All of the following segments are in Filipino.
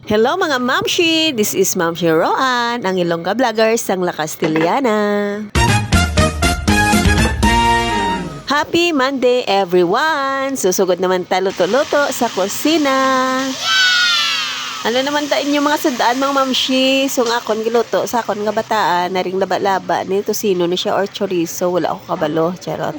Hello mga Mamshi! This is Mamshi Roan, ang Ilongga Vloggers ng La Castellana. Happy Monday everyone! Susugod naman tayo luto-luto sa kusina. Ano naman tayo yung mga sandaan mga Mamshi? So nga akon giluto sa akon nga bataan, naring laba-laba nito sino na siya or chorizo, wala ako kabalo, charot.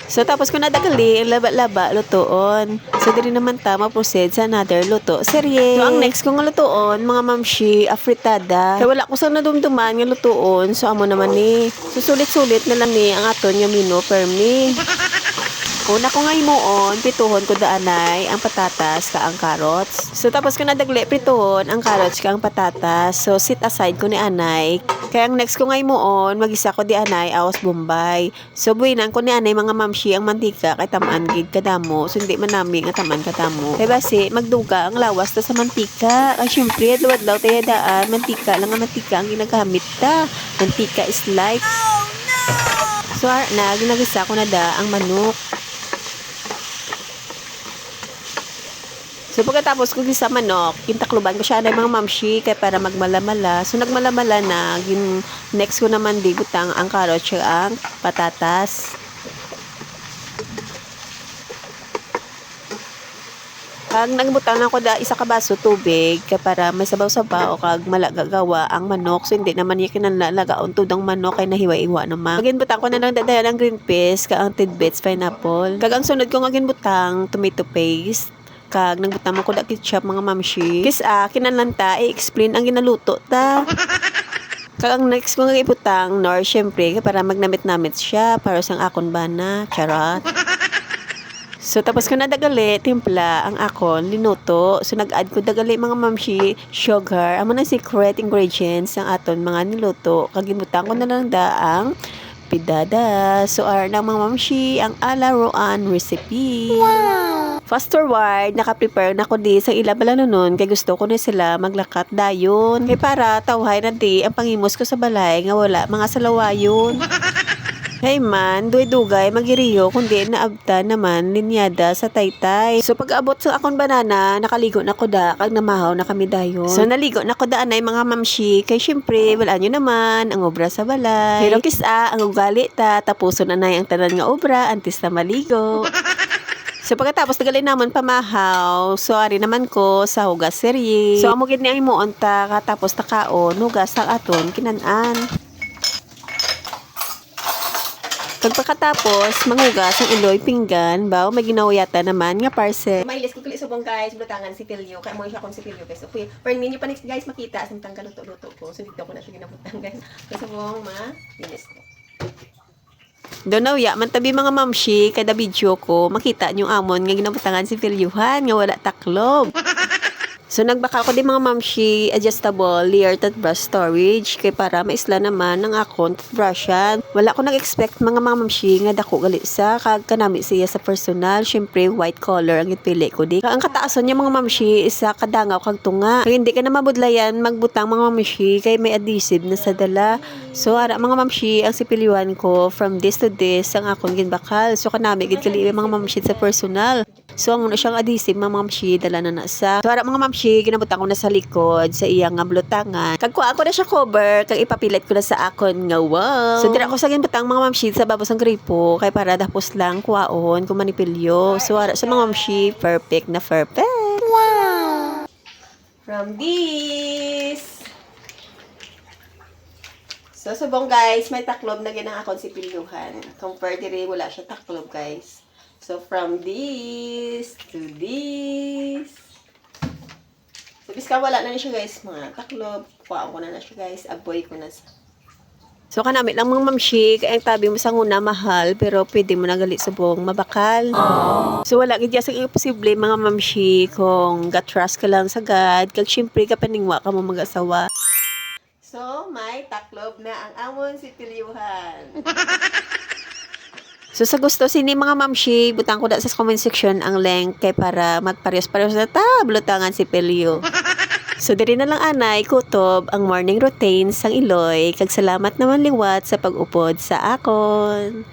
So, tapos ko nadagali, ang laba-laba, lutoon. So, diri naman tama proceed sa another luto serye. So, ang next kong lutoon, mga mamshi, afritada. Kaya wala ko sa nadumduman nga lutoon. So, amo naman ni. So, sulit-sulit na lang ni ang aton yung menu per me. Una ko nga himuon, pituhon ko daanay ang patatas ka ang carrots. So, tapos ko nadagli, prituhon ang carrots ka ang patatas. So, sit aside ko ni anay. Kaya ang next ko nga himuon, magisa ko di anay, awas bombay. So, buwinan ko ni anay mga mamshi ang mantika kay tamaan gid kadamo. So, hindi man namin nga tamaan kadamo. Kaya basi, magduga ang lawas ta sa mantika. Ay, syempre, duwad-law tayo daan. Mantika lang ang mantika ang ginagamit ta. Mantika is life. So, ginagisa ko na da ang manok. So, pagkatapos ko sa manok, kintakluban ko siya na mga mamshi kaya para magmalamala. So, nagmalamala na. Next ko naman di butang ang carrots ang patatas. Kag nagbutang ako da isa ka baso tubig kaya para may sabaw-sabaw kag malagagawa ang manok. So, hindi naman yung kinalagaon tudang manok kay nahiwa-iwa naman. Kagin butang ko na lang dadayan ang green peas kag ang tidbits pineapple. Kag ang sunod ko nga ginbutang tomato paste. Kag nagbutang ko da ketchup mga mamshi. Kinalanta i-explain ang ginaluto ta. Kag ang next ko nga ibutang nor syempre para magnamit-namit siya para sang akon bana, charot. So tapos ko na dagali timpla ang akon linuto. So nag-add ko dagali mga mamshi sugar. Amo na secret ingredients ang aton mga niluto. Kag ibutang ko na lang da ang pidada. So ng mga mamshi ang ala Roan recipe. Wow! Fast forward, naka-prepare na ko di sa ilabala nun kay gusto ko na sila maglakat dayon. Kay para tawhay na di ang pangimos ko sa balay nga wala mga salawayon. Hey man, duay-dugay magiriyo kundi naabta naman linyada sa taytay. So pag-abot sa akong banana, nakaligo na ko da kag namahaw na kami dayon. So naligo na ko da anay mga mamshi kay syempre wala nyo naman ang obra sa balay. Pero ang ugali ta tapuson na ang tanan nga obra antes na maligo. So pagkatapos nagalay naman pamahaw, so ari naman ko sa hugas serye. So amo gid ni ang imuon ta katapos ta kaon hugas ang aton kinanan. Kag pagkatapos manghugas ang iloy pinggan, bawo may ginawayata naman nga parcel. Mailis ko kuli subong guys, butangan si Pilyo. Kay mo siya kon si Pilyo guys. Okay, for ninyo pa next guys makita samtang kaluto-luto ko. So dito ko na siya ginabutang guys. Kasi subong linis ko. Doon na man tabi mga mamshi kada video ko makita nyo amon nga ginabutangan si Pilyuhan nga wala taklob. So nagbakal ko din mga mamshi adjustable layer toothbrush storage kay para maisla naman ang akong toothbrushan. Wala ko nag-expect mga mamshi nga dako gali sa kag kanami siya sa personal. Syempre white color ang ipili ko di. Ang kataason niya mga mamshi isa kadangaw kag tunga. Kaya hindi ka na mabudlayan magbutang mga mamshi kay may adhesive na sa dala. So ara mga mamshi ang sipilyuhan ko from this to this ang akong ginbakal. So kanami gid kali mga mamshi sa personal. So ang siyang adhesive mga mamshi dala na nasa. So ara mga mamshi ginabutang ko na sa likod sa iyang nga blutangan. Kag kuha ko na siya cover kag ipapilit ko na sa akon nga wow. So dira ko sa ginbutang mga mamshi sa babos ang gripo kay para dapos lang kuhaon kung manipilyo. So ara sa mga mamshi perfect na perfect. Wow. From this. So subong guys, may taklob na ginang akon si Pilyuhan. Compare dire wala siya taklob guys. So, from this to this. So, biska wala na siya guys, mga taklob. Kuha ko na siya guys. Aboy ko na siya. So, kanamit lang mga mamshi. Kaya ang tabi mo sa nguna mahal. Pero pwede mo nagali subong mabakal. Aww. So, wala gid sa imposible mga mamshi. Kung gat-trust ka lang sa God. Kag syempre ka paningwa ka mo mag-asawa. So, may taklob na ang amon si Pilyuhan. So sa gusto sini mga mamshi, butang ko da sa comment section ang link kay para magparehas-parehas na blutangan si Pilyo. So diri na lang anay kutob ang morning routine sang Iloy kag salamat naman liwat sa pag-upod sa akon.